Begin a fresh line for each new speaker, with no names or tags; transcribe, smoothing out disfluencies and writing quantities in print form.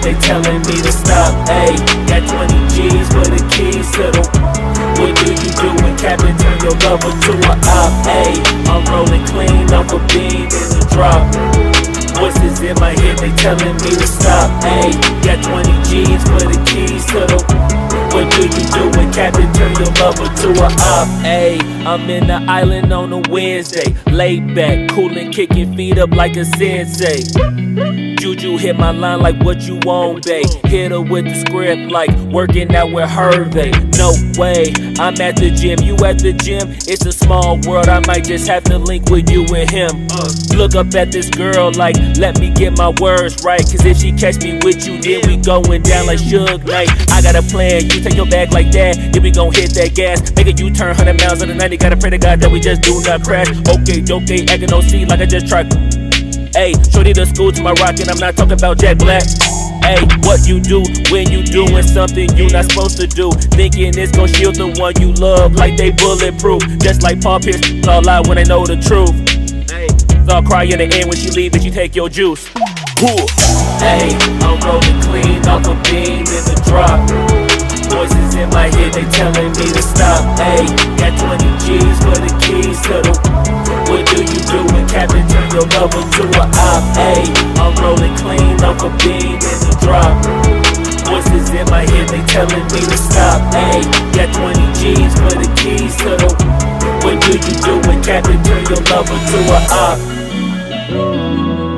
they telling me to stop. Ayy, got 20 G's for the keys to the. What do you do when Captain turn your lover to a op? Ayy, I'm rolling clean off a bean in the drop. Voices in my head, they telling me to stop. Ayy, got 20 G's for the keys to the. What do you do when Captain turn your lover to a op? Ayy, I'm in the island on a Wednesday, laid back, coolin', kicking feet up like a sensei. Juju hit my line like what you want, babe. Hit her with the script like working out with Hervey. No way, I'm at the gym, you at the gym. It's a small world, I might just have to link with you and him. Look up at this girl like, let me get my words right. Cause if she catch me with you, then we going down like Suge Knight. I got a plan, you take your bag like that, then we gon' hit that gas. Make a U-turn 100 miles on the 90, gotta pray to God that we just do not crash. Okay, acting no C like I just tried. Ayy, shorty the school to my rock and I'm not talking about Jack Black. Ayy, what you do when you doing something you not supposed to do? Thinking it's gon' shield the one you love like they bulletproof. Just like Paul Pierce, all lie when they know the truth. Ayy, I'll cry in the end when she leave and she take your juice. Ayy, I'm rolling clean off a beam in the drop. Voices in my head, they telling me to stop. Ayy, got 20 G's for the keys to the. What do you do when Captain turn your lover to a op? Ayy, I'm rolling clean off a beam in the drop. Voices in my head, they telling me to stop. Ayy, got 20 G's for the keys to the. What do you do when Captain turn your lover to a op?